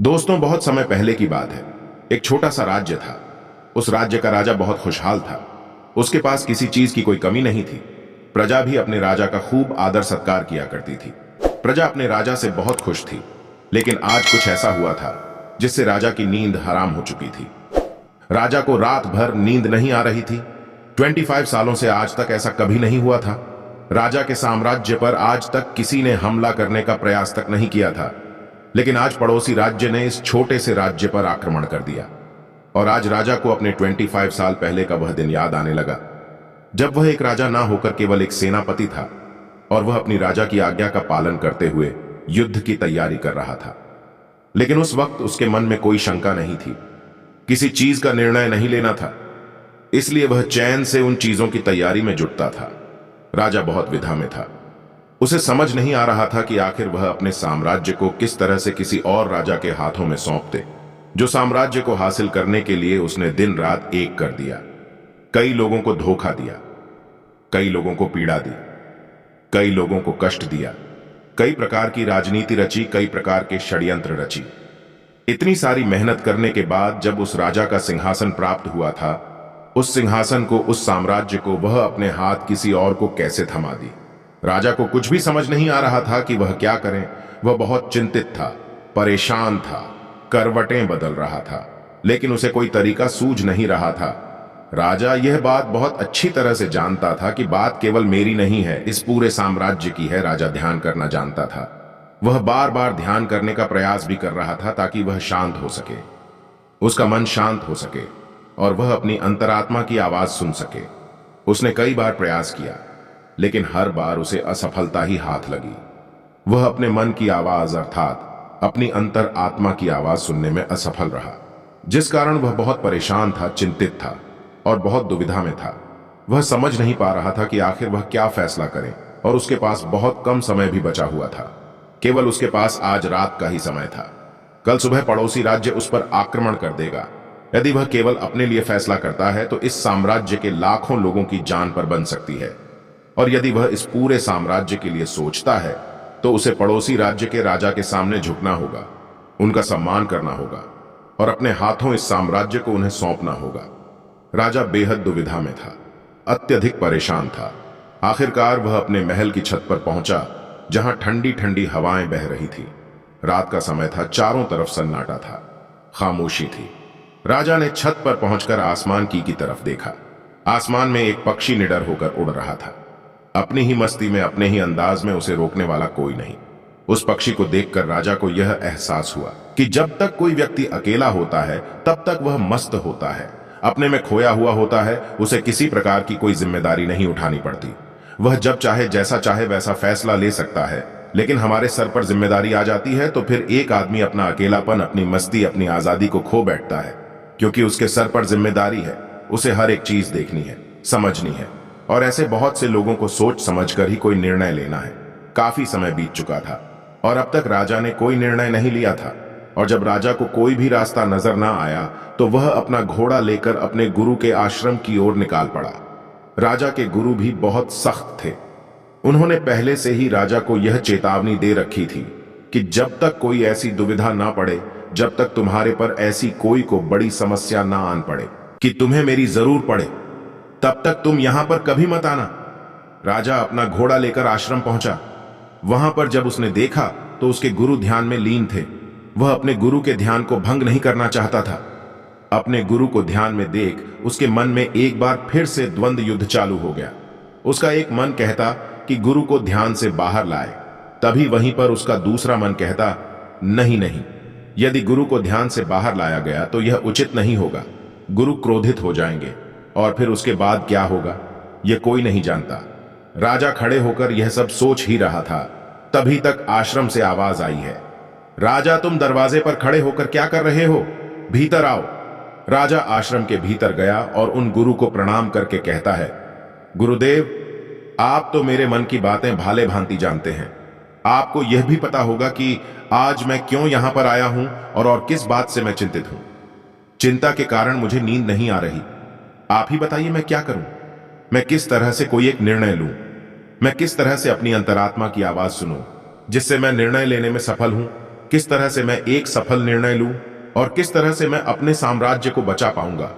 दोस्तों, बहुत समय पहले की बात है। एक छोटा सा राज्य था। उस राज्य का राजा बहुत खुशहाल था। उसके पास किसी चीज की कोई कमी नहीं थी। प्रजा भी अपने राजा का खूब आदर सत्कार किया करती थी। प्रजा अपने राजा से बहुत खुश थी। लेकिन आज कुछ ऐसा हुआ था जिससे राजा की नींद हराम हो चुकी थी। राजा को रात भर नींद नहीं आ रही थी। 25 सालों से आज तक ऐसा कभी नहीं हुआ था। राजा के साम्राज्य पर आज तक किसी ने हमला करने का प्रयास तक नहीं किया था। लेकिन आज पड़ोसी राज्य ने इस छोटे से राज्य पर आक्रमण कर दिया। और आज राजा को अपने 25 साल पहले का वह दिन याद आने लगा, जब वह एक राजा ना होकर केवल एक सेनापति था और वह अपनी राजा की आज्ञा का पालन करते हुए युद्ध की तैयारी कर रहा था। लेकिन उस वक्त उसके मन में कोई शंका नहीं थी। किसी चीज का निर्णय नहीं लेना था, इसलिए वह चैन से उन चीजों की तैयारी में जुटता था। राजा बहुत विधा में था। उसे समझ नहीं आ रहा था कि आखिर वह अपने साम्राज्य को किस तरह से किसी और राजा के हाथों में सौंप दे, जो साम्राज्य को हासिल करने के लिए उसने दिन रात एक कर दिया। कई लोगों को धोखा दिया, कई लोगों को पीड़ा दी, कई लोगों को कष्ट दिया, कई प्रकार की राजनीति रची, कई प्रकार के षड्यंत्र रची। इतनी सारी मेहनत करने के बाद जब उस राजा का सिंहासन प्राप्त हुआ था, उस सिंहासन को, उस साम्राज्य को वह अपने हाथ किसी और को कैसे थमा दी। राजा को कुछ भी समझ नहीं आ रहा था कि वह क्या करें। वह बहुत चिंतित था, परेशान था, करवटें बदल रहा था, लेकिन उसे कोई तरीका सूझ नहीं रहा था। राजा यह बात बहुत अच्छी तरह से जानता था कि बात केवल मेरी नहीं है, इस पूरे साम्राज्य की है। राजा ध्यान करना जानता था। वह बार बार ध्यान करने का प्रयास भी कर रहा था ताकि वह शांत हो सके, उसका मन शांत हो सके और वह अपनी अंतरात्मा की आवाज सुन सके। उसने कई बार प्रयास किया, लेकिन हर बार उसे असफलता ही हाथ लगी। वह अपने मन की आवाज अर्थात अपनी अंतर आत्मा की आवाज सुनने में असफल रहा, जिस कारण वह बहुत परेशान था, चिंतित था और बहुत दुविधा में था। वह समझ नहीं पा रहा था कि आखिर वह क्या फैसला करे और उसके पास बहुत कम समय भी बचा हुआ था। केवल उसके पास आज रात का ही समय था। कल सुबह पड़ोसी राज्य उस पर आक्रमण कर देगा। यदि वह केवल अपने लिए फैसला करता है तो इस साम्राज्य के लाखों लोगों की जान पर बन सकती है। और यदि वह इस पूरे साम्राज्य के लिए सोचता है तो उसे पड़ोसी राज्य के राजा के सामने झुकना होगा, उनका सम्मान करना होगा और अपने हाथों इस साम्राज्य को उन्हें सौंपना होगा। राजा बेहद दुविधा में था, अत्यधिक परेशान था। आखिरकार वह अपने महल की छत पर पहुंचा, जहां ठंडी ठंडी हवाएं बह रही थी। रात का समय था, चारों तरफ सन्नाटा था, खामोशी थी। राजा ने छत पर पहुंचकर आसमान की तरफ देखा। आसमान में एक पक्षी निडर होकर उड़ रहा था। अपनी ही मस्ती में, अपने ही अंदाज में, उसे रोकने वाला कोई नहीं। उस पक्षी को देखकर राजा को यह एहसास हुआ कि जब तक कोई व्यक्ति अकेला होता है तब तक वह मस्त होता है, अपने में खोया हुआ होता है। उसे किसी प्रकार की कोई जिम्मेदारी नहीं उठानी पड़ती। वह जब चाहे, जैसा चाहे वैसा फैसला ले सकता है। लेकिन हमारे सर पर जिम्मेदारी आ जाती है तो फिर एक आदमी अपना अकेलापन, अपनी मस्ती, अपनी आजादी को खो बैठता है, क्योंकि उसके सर पर जिम्मेदारी है। उसे हर एक चीज देखनी है, समझनी है और ऐसे बहुत से लोगों को सोच समझकर ही कोई निर्णय लेना है। काफी समय बीत चुका था और अब तक राजा ने कोई निर्णय नहीं लिया था। और जब राजा को कोई भी रास्ता नजर ना आया तो वह अपना घोड़ा लेकर अपने गुरु के आश्रम की ओर निकाल पड़ा। राजा के गुरु भी बहुत सख्त थे। उन्होंने पहले से ही राजा को यह चेतावनी दे रखी थी कि जब तक कोई ऐसी दुविधा ना पड़े, जब तक तुम्हारे पर ऐसी कोई को बड़ी समस्या ना आन पड़े कि तुम्हें मेरी जरूर पड़े, तब तक तुम यहां पर कभी मत आना। राजा अपना घोड़ा लेकर आश्रम पहुंचा। वहां पर जब उसने देखा तो उसके गुरु ध्यान में लीन थे। वह अपने गुरु के ध्यान को भंग नहीं करना चाहता था। अपने गुरु को ध्यान में देख उसके मन में एक बार फिर से द्वंद्व युद्ध चालू हो गया। उसका एक मन कहता कि गुरु को ध्यान से बाहर लाए, तभी वहीं पर उसका दूसरा मन कहता, नहीं नहीं, यदि गुरु को ध्यान से बाहर लाया गया तो यह उचित नहीं होगा। गुरु क्रोधित हो जाएंगे और फिर उसके बाद क्या होगा यह कोई नहीं जानता। राजा खड़े होकर यह सब सोच ही रहा था, तभी तक आश्रम से आवाज आई है, राजा तुम दरवाजे पर खड़े होकर क्या कर रहे हो, भीतर आओ। राजा आश्रम के भीतर गया और उन गुरु को प्रणाम करके कहता है, गुरुदेव, आप तो मेरे मन की बातें भाले भांति जानते हैं। आपको यह भी पता होगा कि आज मैं क्यों यहां पर आया हूं और किस बात से मैं चिंतित हूं। चिंता के कारण मुझे नींद नहीं आ रही। आप ही बताइए मैं क्या करूं। मैं किस तरह से कोई एक निर्णय लूं। मैं किस तरह से अपनी अंतरात्मा की आवाज सुनूं जिससे मैं निर्णय लेने में सफल हूं। किस तरह से मैं एक सफल निर्णय लूं और किस तरह से मैं अपने साम्राज्य को बचा पाऊंगा।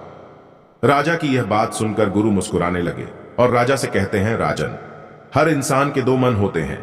राजा की यह बात सुनकर गुरु मुस्कुराने लगे और राजा से कहते हैं, राजन, हर इंसान के दो मन होते हैं।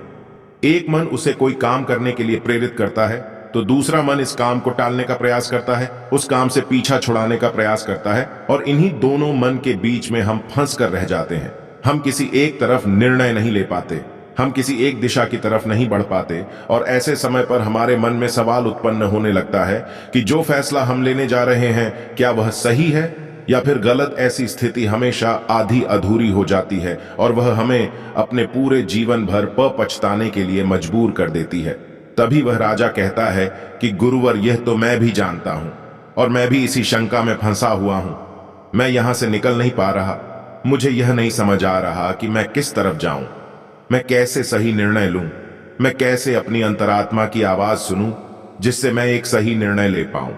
एक मन उसे कोई काम करने के लिए प्रेरित करता है, तो दूसरा मन इस काम को टालने का प्रयास करता है, उस काम से पीछा छुड़ाने का प्रयास करता है, और इन्हीं दोनों मन के बीच में हम फंस कर रह जाते हैं। हम किसी एक तरफ निर्णय नहीं ले पाते, हम किसी एक दिशा की तरफ नहीं बढ़ पाते, और ऐसे समय पर हमारे मन में सवाल उत्पन्न होने लगता है कि जो फैसला हम लेने जा रहे हैं, क्या वह सही है या फिर गलत। ऐसी स्थिति हमेशा आधी अधूरी हो जाती है और वह हमें अपने पूरे जीवन भर पछताने के लिए मजबूर कर देती है। तभी वह राजा कहता है कि गुरुवर, यह तो मैं भी जानता हूं और मैं भी इसी शंका में फंसा हुआ हूं। मैं यहां से निकल नहीं पा रहा। मुझे यह नहीं समझ आ रहा कि मैं किस तरफ जाऊं, मैं कैसे सही निर्णय लूं, मैं कैसे अपनी अंतरात्मा की आवाज सुनूं जिससे मैं एक सही निर्णय ले पाऊं।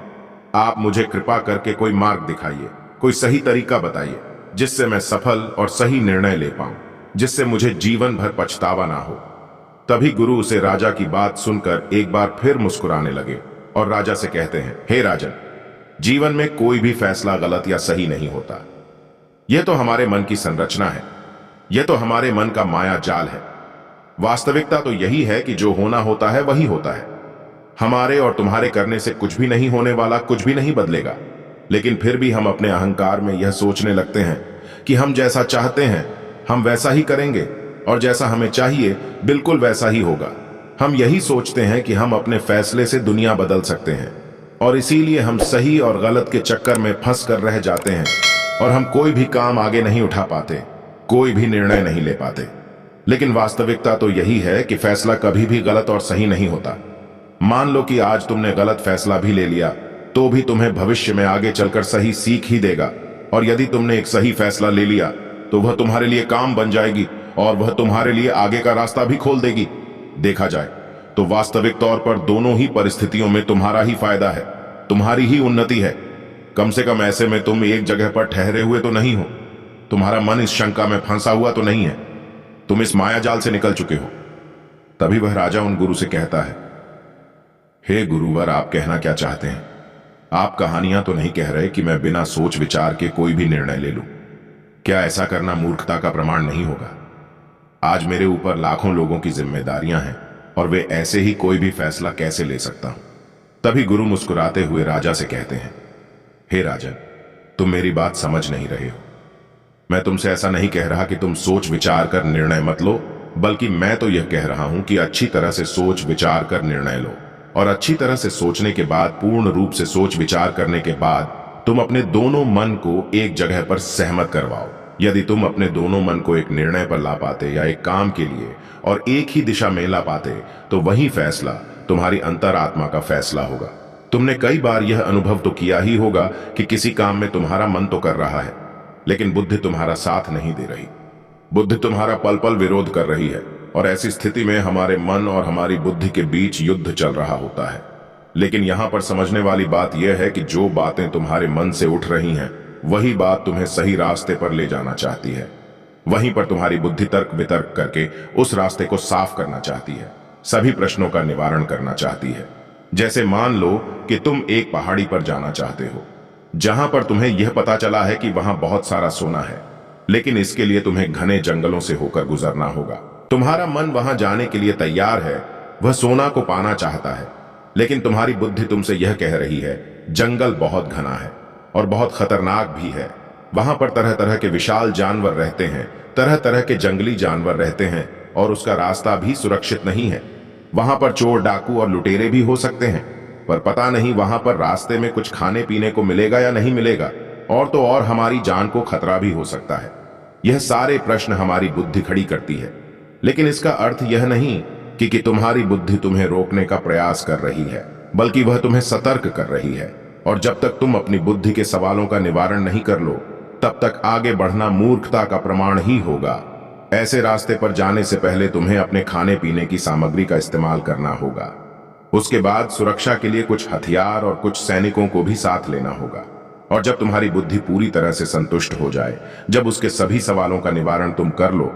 आप मुझे कृपा करके कोई मार्ग दिखाइए, कोई सही तरीका बताइए जिससे मैं सफल और सही निर्णय ले पाऊं, जिससे मुझे जीवन भर पछतावा ना हो। तभी गुरु उसे राजा की बात सुनकर एक बार फिर मुस्कुराने लगे और राजा से कहते हैं, हे राजन, जीवन में कोई भी फैसला गलत या सही नहीं होता। यह तो हमारे मन की संरचना है, यह तो हमारे मन का माया जाल है। वास्तविकता तो यही है कि जो होना होता है वही होता है। हमारे और तुम्हारे करने से कुछ भी नहीं होने वाला, कुछ भी नहीं बदलेगा। लेकिन फिर भी हम अपने अहंकार में यह सोचने लगते हैं कि हम जैसा चाहते हैं हम वैसा ही करेंगे और जैसा हमें चाहिए बिल्कुल वैसा ही होगा। हम यही सोचते हैं कि हम अपने फैसले से दुनिया बदल सकते हैं और इसीलिए हम सही और गलत के चक्कर में फंस कर रह जाते हैं और हम कोई भी काम आगे नहीं उठा पाते, कोई भी निर्णय नहीं ले पाते। लेकिन वास्तविकता तो यही है कि फैसला कभी भी गलत और सही नहीं होता। मान लो कि आज तुमने गलत फैसला भी ले लिया तो भी तुम्हें भविष्य में आगे चलकर सही सीख ही देगा, और यदि तुमने एक सही फैसला ले लिया तो वह तुम्हारे लिए काम बन जाएगी और वह तुम्हारे लिए आगे का रास्ता भी खोल देगी। देखा जाए तो वास्तविक तौर पर दोनों ही परिस्थितियों में तुम्हारा ही फायदा है, तुम्हारी ही उन्नति है। कम से कम ऐसे में तुम एक जगह पर ठहरे हुए तो नहीं हो, तुम्हारा मन इस शंका में फंसा हुआ तो नहीं है, तुम इस माया जाल से निकल चुके हो। तभी वह राजा उन गुरु से कहता है, हे गुरुवर, आप कहना क्या चाहते हैं? आप कहानियां तो नहीं कह रहे कि मैं बिना सोच विचार के कोई भी निर्णय ले लूं। क्या ऐसा करना मूर्खता का प्रमाण नहीं होगा? आज मेरे ऊपर लाखों लोगों की जिम्मेदारियां हैं और वे ऐसे ही कोई भी फैसला कैसे ले सकता हूं? तभी गुरु मुस्कुराते हुए राजा से कहते हैं, हे राजन, तुम मेरी बात समझ नहीं रहे हो। मैं तुमसे ऐसा नहीं कह रहा कि तुम सोच विचार कर निर्णय मत लो, बल्कि मैं तो यह कह रहा हूं कि अच्छी तरह से सोच विचार कर निर्णय लो, और अच्छी तरह से सोचने के बाद, पूर्ण रूप से सोच विचार करने के बाद तुम अपने दोनों मन को एक जगह पर सहमत करवाओ। यदि तुम अपने दोनों मन को एक निर्णय पर ला पाते या एक काम के लिए और एक ही दिशा में ला पाते, तो वही फैसला तुम्हारी अंतरात्मा का फैसला होगा। तुमने कई बार यह अनुभव तो किया ही होगा कि किसी काम में तुम्हारा मन तो कर रहा है, लेकिन बुद्धि तुम्हारा साथ नहीं दे रही। बुद्धि तुम्हारा पल पल विरोध कर रही है, और ऐसी स्थिति में हमारे मन और हमारी बुद्धि के बीच युद्ध चल रहा होता है। लेकिन यहां पर समझने वाली बात यह है कि जो बातें तुम्हारे मन से उठ रही हैं, वही बात तुम्हें सही रास्ते पर ले जाना चाहती है। वहीं पर तुम्हारी बुद्धि तर्क वितर्क करके उस रास्ते को साफ करना चाहती है, सभी प्रश्नों का निवारण करना चाहती है। जैसे मान लो कि तुम एक पहाड़ी पर जाना चाहते हो, जहां पर तुम्हें यह पता चला है कि वहां बहुत सारा सोना है, लेकिन इसके लिए तुम्हें घने जंगलों से होकर गुजरना होगा। तुम्हारा मन वहां जाने के लिए तैयार है, वह सोना को पाना चाहता है, लेकिन तुम्हारी बुद्धि तुमसे यह कह रही है, जंगल बहुत घना है और बहुत खतरनाक भी है। वहां पर तरह तरह के विशाल जानवर रहते हैं, तरह तरह के जंगली जानवर रहते हैं, और उसका रास्ता भी सुरक्षित नहीं है। वहां पर चोर, डाकू और लुटेरे भी हो सकते हैं, पर पता नहीं वहां पर रास्ते में कुछ खाने पीने को मिलेगा या नहीं मिलेगा, और तो और हमारी जान को खतरा भी हो सकता है। यह सारे प्रश्न हमारी बुद्धि खड़ी करती है, लेकिन इसका अर्थ यह नहीं कि तुम्हारी बुद्धि तुम्हें रोकने का प्रयास कर रही है, बल्कि वह तुम्हें सतर्क कर रही है। और जब तक तुम अपनी बुद्धि के सवालों का निवारण नहीं कर लो, तब तक आगे बढ़ना मूर्खता का प्रमाण ही होगा। ऐसे रास्ते पर जाने से पहले तुम्हें अपने खाने पीने की सामग्री का इस्तेमाल करना होगा। उसके बाद सुरक्षा के लिए कुछ हथियार और कुछ सैनिकों को भी साथ लेना होगा। और जब तुम्हारी बुद्धि पूरी तरह से संतुष्ट हो जाए, जब उसके सभी सवालों का निवारण तुम कर लो,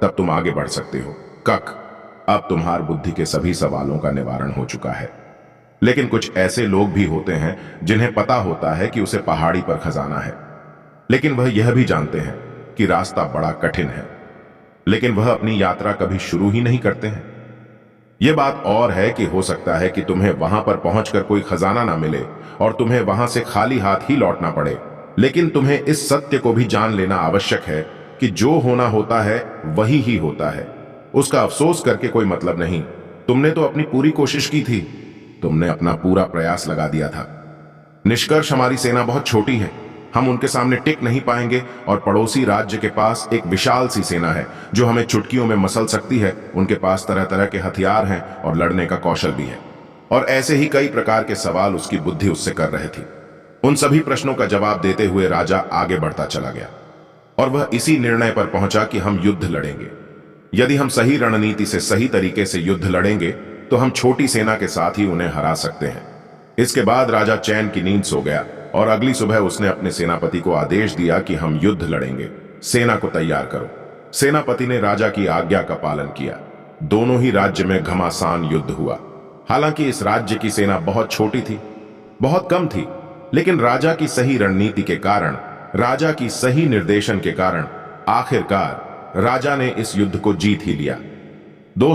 तब तुम आगे बढ़ सकते हो। कक, अब तुम्हारी बुद्धि के सभी सवालों का निवारण हो चुका है। लेकिन कुछ ऐसे लोग भी होते हैं जिन्हें पता होता है कि उसे पहाड़ी पर खजाना है, लेकिन वह यह भी जानते हैं कि रास्ता बड़ा कठिन है, लेकिन वह अपनी यात्रा कभी शुरू ही नहीं करते हैं। यह बात और है कि हो सकता है कि तुम्हें वहां पर पहुंचकर कोई खजाना ना मिले और तुम्हें वहां से खाली हाथ ही लौटना पड़े, लेकिन तुम्हें इस सत्य को भी जान लेना आवश्यक है कि जो होना होता है वही ही होता है। उसका अफसोस करके कोई मतलब नहीं। तुमने तो अपनी पूरी कोशिश की थी, तुमने अपना पूरा प्रयास लगा दिया था। निष्कर्ष, हमारी सेना बहुत छोटी है, हम उनके सामने टिक नहीं पाएंगे और पड़ोसी राज्य के पास एक विशाल सी सेना है जो हमें चुटकियों में मसल सकती है। उनके पास तरह तरह के हथियार हैं और लड़ने का कौशल भी है। और ऐसे ही कई प्रकार के सवाल उसकी बुद्धि उससे कर रहे थी। उन सभी प्रश्नों का जवाब देते हुए राजा आगे बढ़ता चला गया और वह इसी निर्णय पर पहुंचा कि हम युद्ध लड़ेंगे। यदि हम सही रणनीति से सही तरीके से युद्ध लड़ेंगे तो हम छोटी सेना के साथ ही उन्हें हरा सकते हैं। इसके बाद राजा चैन की नींद सो गया और अगली सुबह उसने अपने सेनापति को आदेश दिया कि हम युद्ध लड़ेंगे, सेना को तैयार करो। सेनापति ने राजा की आज्ञा का पालन किया। दोनों ही राज्य में घमासान युद्ध हुआ। हालांकि इस राज्य की सेना बहुत छोटी थी, बहुत कम थी, लेकिन राजा की सही रणनीति के कारण, राजा की सही निर्देशन के कारण आखिरकार राजा ने इस युद्ध को जीत ही लिया।